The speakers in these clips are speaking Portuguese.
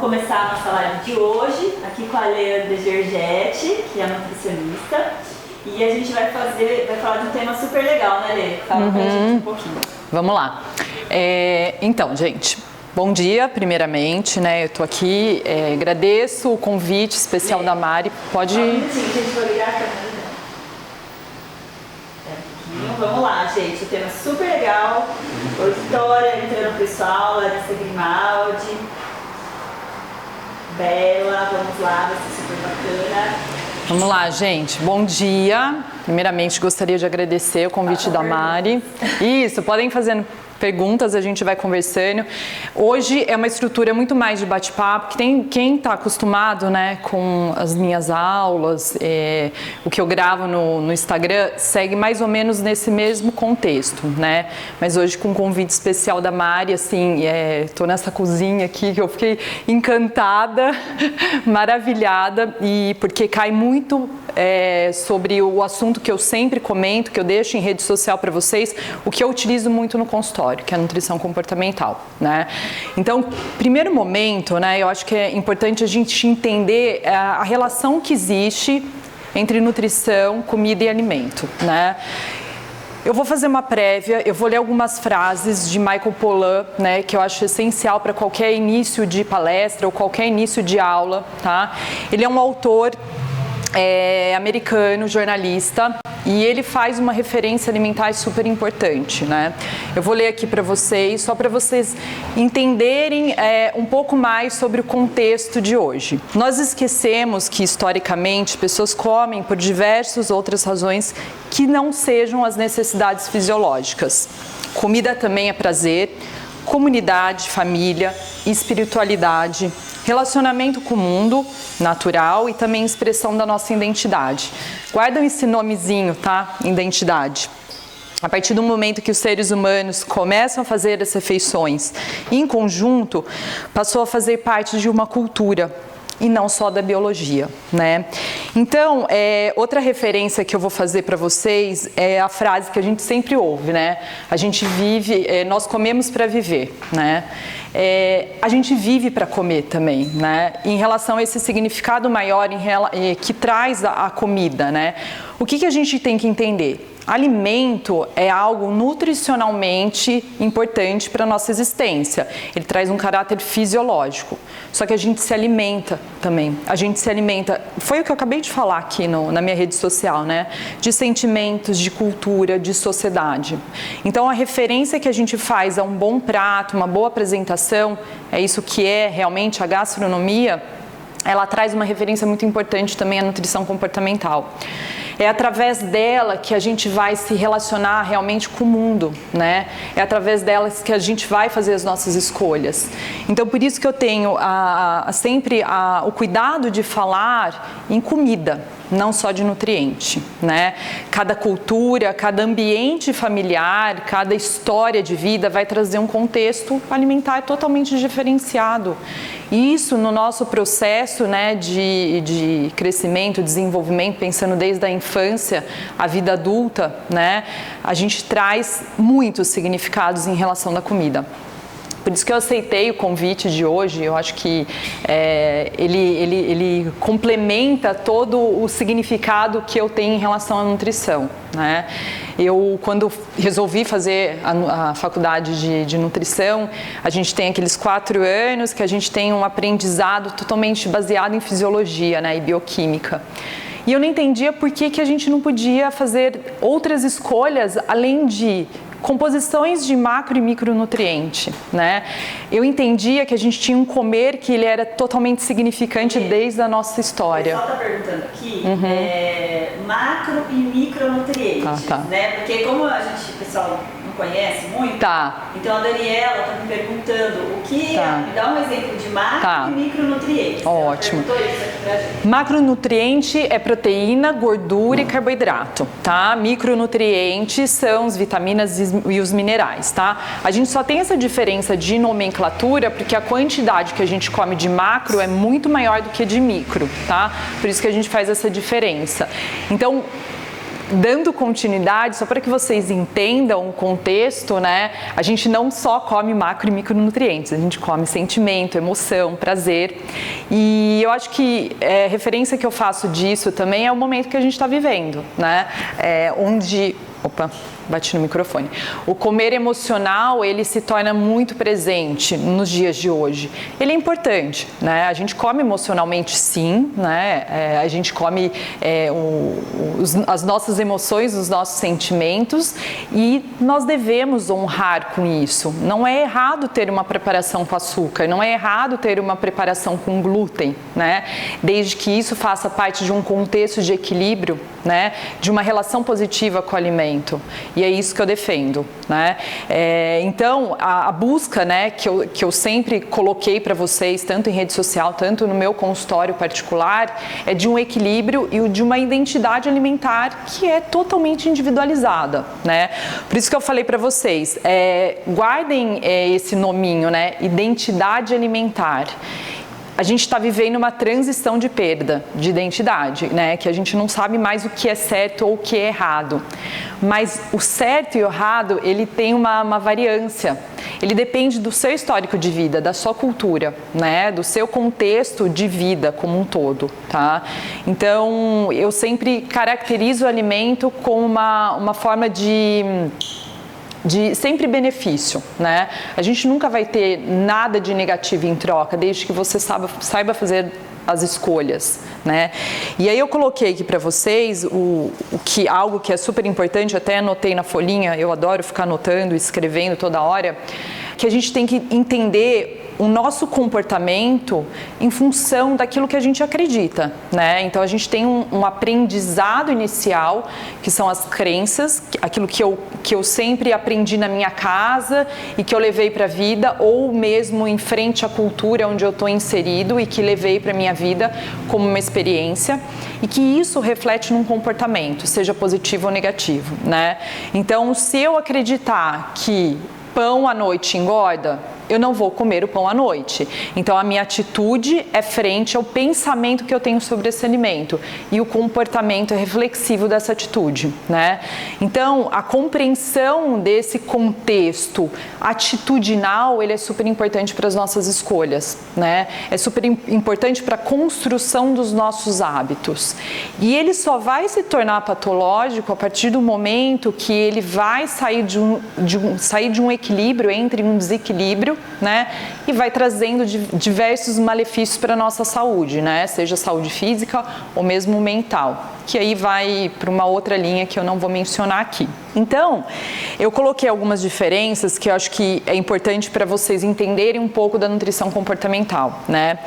começar a nossa live de hoje, aqui com a Leandra Giorgetti, que é nutricionista. E a gente vai falar de um tema super legal, né, Lê? Fala pra gente um pouquinho. Vamos lá. Então, gente, bom dia, primeiramente, né? Eu tô aqui, agradeço o convite especial da Mari. Pode... Um minutinho, que a gente vai ligar a câmera. Vamos lá, gente, o tema é super legal. Auditória, entrando pessoal, Larissa Grimaldi, Bela, vamos lá, vai ser super bacana. Vamos lá, gente. Bom dia. Primeiramente, gostaria de agradecer o convite da Mari. Isso, podem fazer perguntas, a gente vai conversando. Hoje é uma estrutura muito mais de bate-papo, que quem está acostumado, né, com as minhas aulas, o que eu gravo no Instagram, segue mais ou menos nesse mesmo contexto, né? Mas hoje com um convite especial da Mari, assim, tô nessa cozinha aqui que eu fiquei encantada, maravilhada, e porque cai muito sobre o assunto que eu sempre comento, que eu deixo em rede social para vocês, o que eu utilizo muito no consultório, que é a nutrição comportamental, né? Então, primeiro momento, né, eu acho que é importante a gente entender a relação que existe entre nutrição, comida e alimento, né? Eu vou fazer uma prévia, eu vou ler algumas frases de Michael Pollan, né, que eu acho essencial para qualquer início de palestra ou qualquer início de aula, tá? Ele é um autor americano, jornalista, e ele faz uma referência alimentar super importante, né? Eu vou ler aqui para vocês, só para vocês entenderem um pouco mais sobre o contexto de hoje. Nós esquecemos que, historicamente, pessoas comem por diversas outras razões que não sejam as necessidades fisiológicas. Comida também é prazer, comunidade, família, espiritualidade, relacionamento com o mundo natural e também expressão da nossa identidade. Guardam esse nomezinho, tá? Identidade. A partir do momento que os seres humanos começam a fazer as refeições em conjunto, passou a fazer parte de uma cultura e não só da biologia, né? Então, outra referência que eu vou fazer para vocês é a frase que a gente sempre ouve, né? A gente vive, nós comemos para viver, né? A gente vive para comer também, né? Em relação a esse significado maior que traz a comida, né? O que a gente tem que entender? Alimento é algo nutricionalmente importante para a nossa existência. Ele traz um caráter fisiológico. Só que a gente se alimenta também. A gente se alimenta, foi o que eu acabei de falar aqui na minha rede social, né? De sentimentos, de cultura, de sociedade. Então a referência que a gente faz a um bom prato, uma boa apresentação, é isso que é realmente a gastronomia, ela traz uma referência muito importante também à nutrição comportamental. É através dela que a gente vai se relacionar realmente com o mundo, né? É através delas que a gente vai fazer as nossas escolhas. Então, por isso que eu tenho sempre o cuidado de falar em comida, não só de nutriente, né? Cada cultura, cada ambiente familiar, cada história de vida vai trazer um contexto alimentar totalmente diferenciado. Isso no nosso processo, né, de crescimento, desenvolvimento, pensando desde a infância à vida adulta, né, a gente traz muitos significados em relação da comida. Por isso que eu aceitei o convite de hoje. Eu acho que ele complementa todo o significado que eu tenho em relação à nutrição, né? Eu, quando resolvi fazer a faculdade de nutrição, a gente tem aqueles 4 anos que a gente tem um aprendizado totalmente baseado em fisiologia, né, e bioquímica. E eu não entendia por que a gente não podia fazer outras escolhas além de composições de macro e micronutriente, né? Eu entendia que a gente tinha um comer que ele era totalmente significante desde a nossa história. O pessoal está perguntando aqui, macro e micronutrientes, né? Porque como a gente, o pessoal não conhece muito, então a Daniela está me perguntando o que me dá um exemplo de macro e micronutrientes. Ótimo. Ela perguntou isso aqui pra gente. Macronutriente é proteína, gordura e carboidrato, tá? Micronutrientes são as vitaminas e os minerais, tá? A gente só tem essa diferença de nomenclatura porque a quantidade que a gente come de macro é muito maior do que de micro, tá? Por isso que a gente faz essa diferença. Então, dando continuidade, só para que vocês entendam o contexto, né? A gente não só come macro e micronutrientes, a gente come sentimento, emoção, prazer. E eu acho que referência que eu faço disso também é o momento que a gente está vivendo, né? Onde... Opa, bati no microfone. O comer emocional, ele se torna muito presente nos dias de hoje. Ele é importante, né? A gente come emocionalmente, sim, né? A gente come as nossas emoções, os nossos sentimentos, e nós devemos honrar com isso. Não é errado ter uma preparação com açúcar, não é errado ter uma preparação com glúten, né? Desde que isso faça parte de um contexto de equilíbrio, né? De uma relação positiva com o alimento. E é isso que eu defendo, né? Então, a busca, né, que eu sempre coloquei para vocês, tanto em rede social, tanto no meu consultório particular, é de um equilíbrio e de uma identidade alimentar que é totalmente individualizada, né? Por isso que eu falei para vocês, guardem esse nominho, né? Identidade alimentar. A gente está vivendo uma transição de perda de identidade, né? Que a gente não sabe mais o que é certo ou o que é errado. Mas o certo e o errado, ele tem uma variância. Ele depende do seu histórico de vida, da sua cultura, né? Do seu contexto de vida como um todo, tá? Então, eu sempre caracterizo o alimento como uma forma de sempre benefício, né? A gente nunca vai ter nada de negativo em troca, desde que você saiba fazer as escolhas, né? E aí eu coloquei aqui para vocês algo que é super importante, até anotei na folhinha, eu adoro ficar anotando, escrevendo toda hora, que a gente tem que entender o nosso comportamento em função daquilo que a gente acredita, né? Então a gente tem um aprendizado inicial, que são as crenças, aquilo que eu sempre aprendi na minha casa e que eu levei para a vida, ou mesmo em frente à cultura onde eu estou inserido e que levei para a minha vida como uma experiência, e que isso reflete num comportamento, seja positivo ou negativo, né? Então, se eu acreditar que pão à noite engorda, eu não vou comer o pão à noite. Então, a minha atitude é frente ao pensamento que eu tenho sobre esse alimento, e o comportamento é reflexivo dessa atitude, né? Então, a compreensão desse contexto atitudinal, ele é super importante para as nossas escolhas, né? É super importante para a construção dos nossos hábitos. E ele só vai se tornar patológico a partir do momento que ele vai sair de um equilíbrio entre um desequilíbrio, né? E vai trazendo diversos malefícios para a nossa saúde, né? Seja saúde física ou mesmo mental, que aí vai para uma outra linha que eu não vou mencionar aqui. Então, eu coloquei algumas diferenças que eu acho que é importante para vocês entenderem um pouco da nutrição comportamental, né?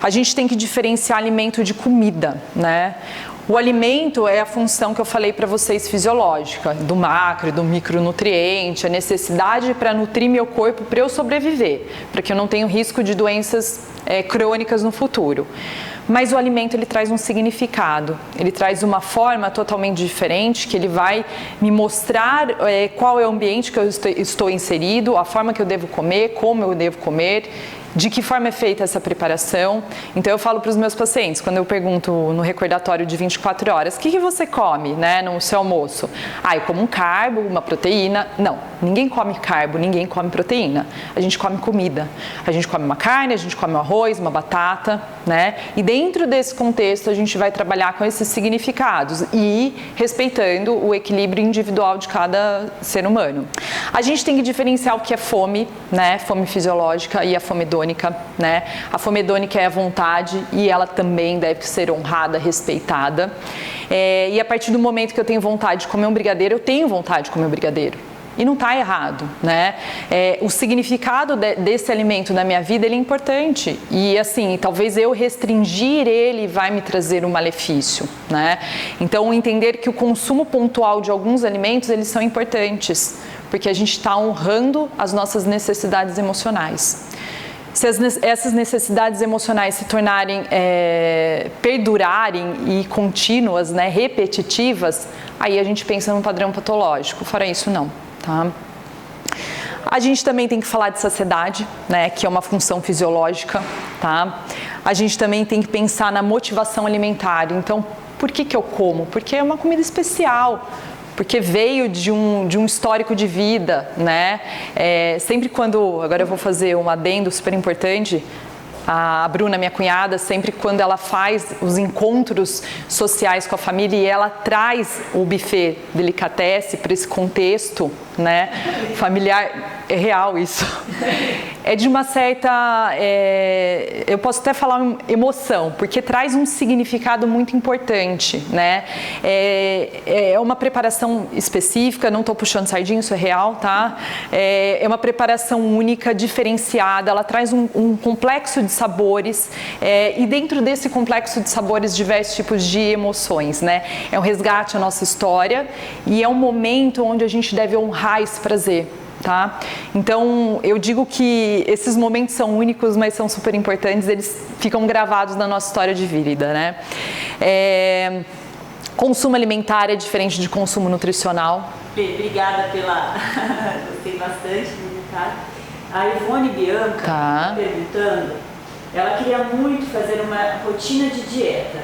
A gente tem que diferenciar alimento de comida, né? O alimento é a função que eu falei para vocês fisiológica, do macro e do micronutriente, a necessidade para nutrir meu corpo para eu sobreviver, para que eu não tenha risco de doenças crônicas no futuro. Mas o alimento, ele traz um significado, ele traz uma forma totalmente diferente, que ele vai me mostrar qual é o ambiente que eu estou inserido, a forma que eu devo comer, como eu devo comer, de que forma é feita essa preparação. Então eu falo para os meus pacientes, quando eu pergunto no recordatório de 24 horas, o que você come, né, no seu almoço? Eu como um carbo, uma proteína. Não, ninguém come carbo, ninguém come proteína. A gente come comida. A gente come uma carne, a gente come um arroz, uma batata, né? E dentro desse contexto a gente vai trabalhar com esses significados e respeitando o equilíbrio individual de cada ser humano. A gente tem que diferenciar o que é fome, né? Fome fisiológica e a fome hedônica, né? A fome hedônica é a vontade e ela também deve ser honrada, respeitada. E a partir do momento que eu tenho vontade de comer um brigadeiro, eu tenho vontade de comer um brigadeiro. E não está errado, né? O significado desse alimento na minha vida, ele é importante. E assim, talvez eu restringir ele vai me trazer um malefício, né? Então, entender que o consumo pontual de alguns alimentos, eles são importantes, porque a gente está honrando as nossas necessidades emocionais. Se essas necessidades emocionais se tornarem, perdurarem e contínuas, né, repetitivas, aí a gente pensa num padrão patológico. Fora isso, não. Tá? A gente também tem que falar de saciedade, né, que é uma função fisiológica, tá? A gente também tem que pensar na motivação alimentar. Então, por que eu como? Porque é uma comida especial, porque veio de um histórico de vida, né? Sempre quando, agora eu vou fazer um adendo super importante, a Bruna, minha cunhada, sempre quando ela faz os encontros sociais com a família e ela traz o buffet delicatessen para esse contexto, né, familiar, é real isso. É de uma certa, eu posso até falar emoção, porque traz um significado muito importante, né? É uma preparação específica, não estou puxando sardinha, isso é real, tá? É uma preparação única, diferenciada, ela traz um complexo de sabores e dentro desse complexo de sabores diversos tipos de emoções, né? É um resgate à nossa história e é um momento onde a gente deve honrar esse prazer. Tá? Então, eu digo que esses momentos são únicos, mas são super importantes, eles ficam gravados na nossa história de vida, né? Consumo alimentar é diferente de consumo nutricional. Obrigada pela... Gostei bastante do detalhe. A Ivone Bianca está perguntando, ela queria muito fazer uma rotina de dieta,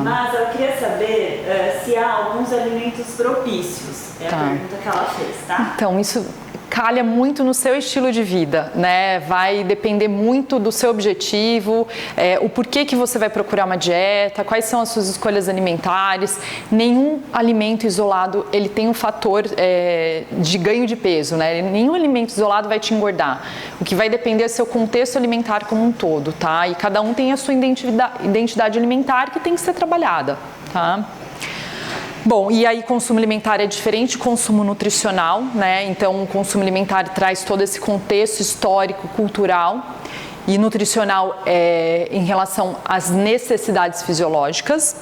mas ela queria saber se há alguns alimentos propícios. É a pergunta que ela fez, tá? Então, isso calha muito no seu estilo de vida, né? Vai depender muito do seu objetivo, o porquê que você vai procurar uma dieta, quais são as suas escolhas alimentares. Nenhum alimento isolado, ele tem um fator de ganho de peso, né? Nenhum alimento isolado vai te engordar. O que vai depender é seu contexto alimentar como um todo, tá? E cada um tem a sua identidade alimentar que tem que ser trabalhada, tá? Bom, e aí consumo alimentar é diferente de consumo nutricional, né? Então, o consumo alimentar traz todo esse contexto histórico, cultural, e nutricional em relação às necessidades fisiológicas.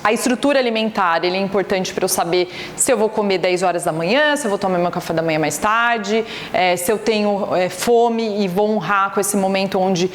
A estrutura alimentar, ele é importante para eu saber se eu vou comer 10 horas da manhã, se eu vou tomar meu café da manhã mais tarde, se eu tenho fome e vou honrar com esse momento onde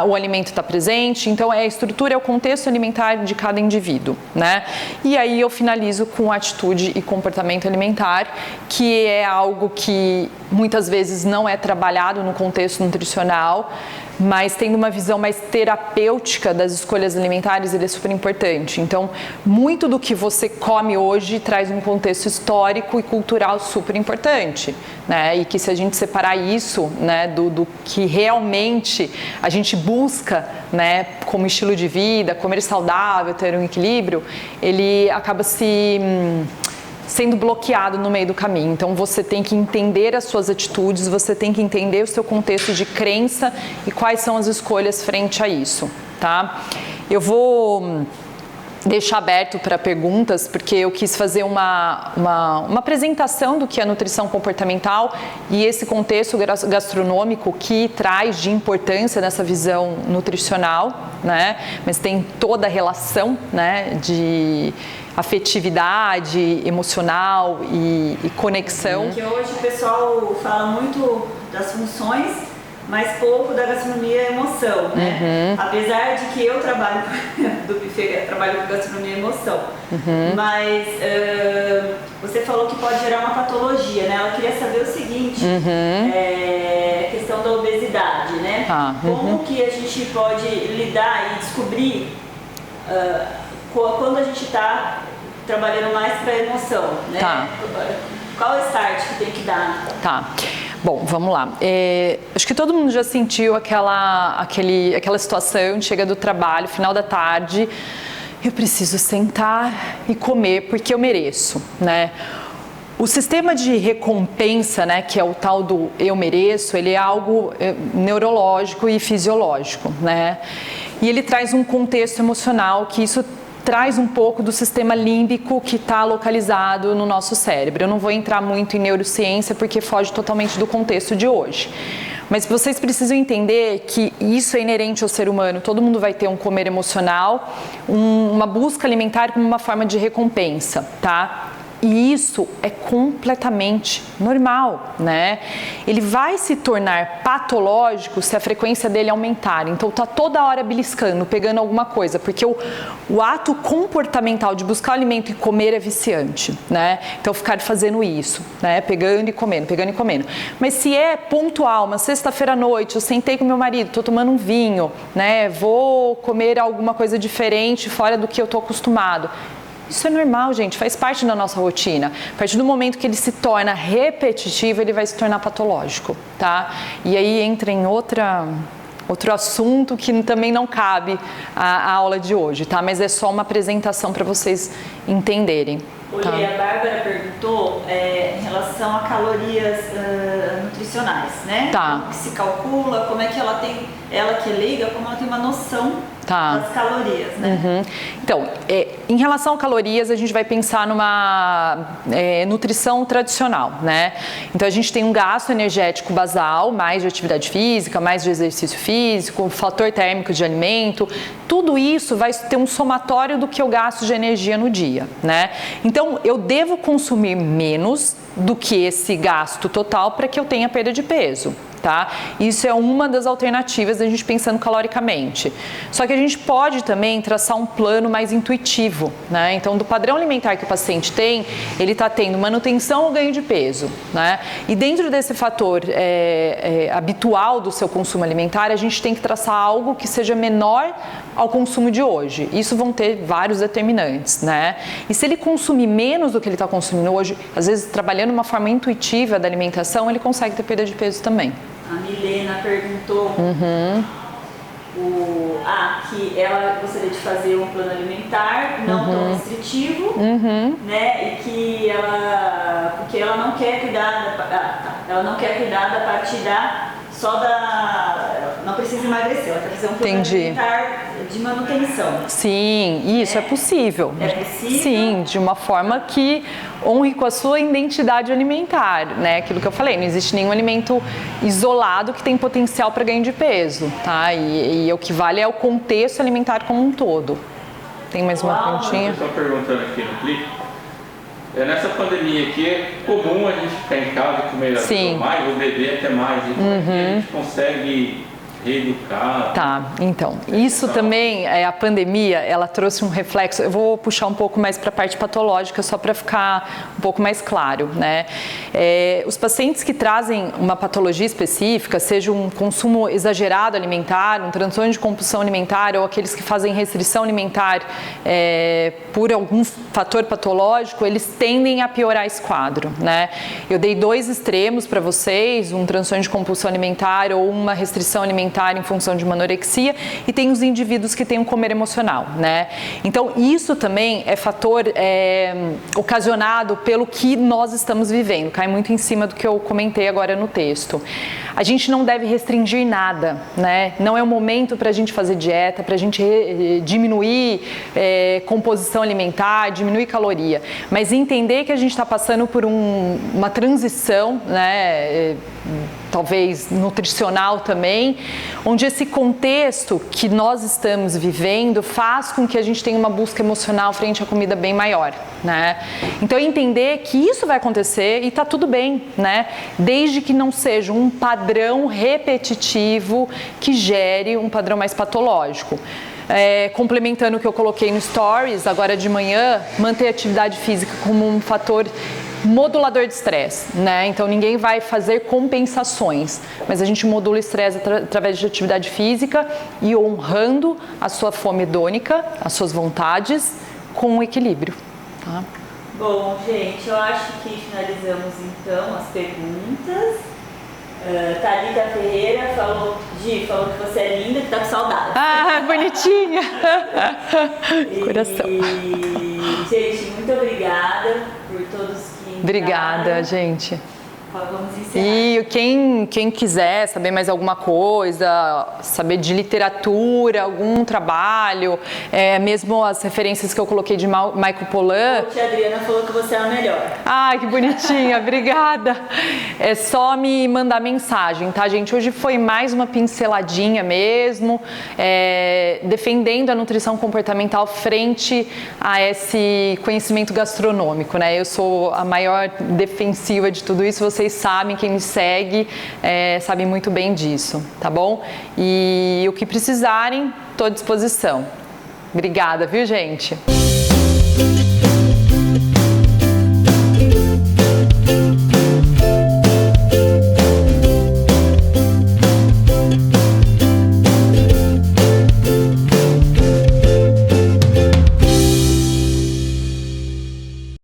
o alimento está presente. Então, a estrutura é o contexto alimentar de cada indivíduo, né? E aí eu finalizo com atitude e comportamento alimentar, que é algo que muitas vezes não é trabalhado no contexto nutricional, mas tendo uma visão mais terapêutica das escolhas alimentares, ele é super importante. Então, muito do que você come hoje traz um contexto histórico e cultural super importante, né? E que se a gente separar isso, né, do que realmente a gente busca, né, como estilo de vida, comer saudável, ter um equilíbrio, ele acaba sendo bloqueado no meio do caminho. Então, você tem que entender as suas atitudes, você tem que entender o seu contexto de crença e quais são as escolhas frente a isso, tá? Eu vou deixar aberto para perguntas, porque eu quis fazer uma apresentação do que é nutrição comportamental e esse contexto gastronômico que traz de importância nessa visão nutricional, né? Mas tem toda a relação, né, de afetividade, emocional e conexão. Que hoje o pessoal fala muito das funções, mas pouco da gastronomia e emoção, né? Apesar de que eu trabalho do buffet, trabalho com gastronomia e emoção, mas você falou que pode gerar uma patologia, né? Ela queria saber o seguinte, a questão da obesidade, né? Como que a gente pode lidar e descobrir quando a gente está trabalhando mais para a emoção, né? Qual é o start que tem que dar? Bom, vamos lá. Acho que todo mundo já sentiu aquela situação, chega do trabalho, final da tarde, eu preciso sentar e comer porque eu mereço, né? O sistema de recompensa, né, que é o tal do eu mereço, ele é algo neurológico e fisiológico, né? E ele traz um contexto emocional que isso traz um pouco do sistema límbico que está localizado no nosso cérebro. Eu não vou entrar muito em neurociência porque foge totalmente do contexto de hoje. Mas vocês precisam entender que isso é inerente ao ser humano. Todo mundo vai ter um comer emocional, uma busca alimentar como uma forma de recompensa, tá? E isso é completamente normal, né? Ele vai se tornar patológico se a frequência dele aumentar. Então tá toda hora beliscando, pegando alguma coisa, porque o ato comportamental de buscar o alimento e comer é viciante, né? Então ficar fazendo isso, né? Pegando e comendo, pegando e comendo. Mas se é pontual, uma sexta-feira à noite, eu sentei com meu marido, tô tomando um vinho, né? Vou comer alguma coisa diferente fora do que eu tô acostumado. Isso é normal, gente, faz parte da nossa rotina. A partir do momento que ele se torna repetitivo, ele vai se tornar patológico, tá? E aí entra em outro assunto que também não cabe a aula de hoje, tá? Mas é só uma apresentação para vocês entenderem. Olha, tá? A Bárbara perguntou em relação a calorias nutricionais, né? Tá. Como que se calcula, como é que ela tem, ela que é leiga, como ela tem uma noção das calorias, né? Uhum. Então, em relação a calorias, a gente vai pensar numa nutrição tradicional, né? Então, a gente tem um gasto energético basal, mais de atividade física, mais de exercício físico, fator térmico de alimento, tudo isso vai ter um somatório do que eu gasto de energia no dia, né? Então, eu devo consumir menos do que esse gasto total para que eu tenha perda de peso. Tá? Isso é uma das alternativas da gente pensando caloricamente. Só que a gente pode também traçar um plano mais intuitivo, né? Então, do padrão alimentar que o paciente tem, ele está tendo manutenção ou ganho de peso, né? E dentro desse fator habitual do seu consumo alimentar, a gente tem que traçar algo que seja menor ao consumo de hoje. Isso vão ter vários determinantes, né? E se ele consumir menos do que ele está consumindo hoje, às vezes trabalhando uma forma intuitiva da alimentação, ele consegue ter perda de peso também. A Milena perguntou que ela gostaria de fazer um plano alimentar não tão restritivo, né? E que porque ela não quer cuidar da parte não precisa emagrecer, ela quer fazer um plano alimentar de manutenção. Sim, isso é possível. É possível? Sim, de uma forma que honre com a sua identidade alimentar, né? Aquilo que eu falei, não existe nenhum alimento isolado que tem potencial para ganho de peso, tá? E o que vale é o contexto alimentar como um todo. Tem mais uma perguntinha? Estou perguntando aqui no clipe. Nessa pandemia aqui é comum a gente ficar em casa e comer mais, ou beber até mais. E como é que a gente consegue reeducar? Tá, então, isso também, a pandemia, ela trouxe um reflexo, eu vou puxar um pouco mais para a parte patológica, só para ficar um pouco mais claro, né? Os pacientes que trazem uma patologia específica, seja um consumo exagerado alimentar, um transtorno de compulsão alimentar, ou aqueles que fazem restrição alimentar por algum fator patológico, eles tendem a piorar esse quadro, né? Eu dei 2 extremos para vocês, um transtorno de compulsão alimentar ou uma restrição alimentar em função de uma anorexia, e tem os indivíduos que têm um comer emocional, né? Então, isso também é fator ocasionado pelo que nós estamos vivendo, cai muito em cima do que eu comentei agora no texto. A gente não deve restringir nada, né? Não é o momento para a gente fazer dieta, para a gente diminuir composição alimentar, diminuir caloria, mas entender que a gente está passando por uma transição, né? Talvez nutricional também, onde esse contexto que nós estamos vivendo faz com que a gente tenha uma busca emocional frente à comida bem maior, né? Então, entender que isso vai acontecer e tá tudo bem, né? Desde que não seja um padrão repetitivo que gere um padrão mais patológico. Complementando o que eu coloquei no Stories, agora de manhã, manter a atividade física como um fator modulador de estresse, né? Então, ninguém vai fazer compensações, mas a gente modula o estresse através de atividade física e honrando a sua fome hedônica, as suas vontades, com equilíbrio, tá? Bom, gente, eu acho que finalizamos então as perguntas. Thalita Ferreira falou que você é linda, que tá com saudade. Ah, bonitinha! Coração. Gente, muito obrigada por todos que entraram. Obrigada, gente. vamos encerrar. E quem quiser saber mais alguma coisa, saber de literatura, algum trabalho, mesmo as referências que eu coloquei de Michael Pollan. A tia Adriana falou que você é a melhor. Ai, que bonitinha, obrigada. É só me mandar mensagem, tá, gente? Hoje foi mais uma pinceladinha mesmo, defendendo a nutrição comportamental frente a esse conhecimento gastronômico, né? Eu sou a maior defensiva de tudo isso, vocês sabem, quem me segue sabe muito bem disso, tá bom? E o que precisarem, estou à disposição. Obrigada, viu, gente?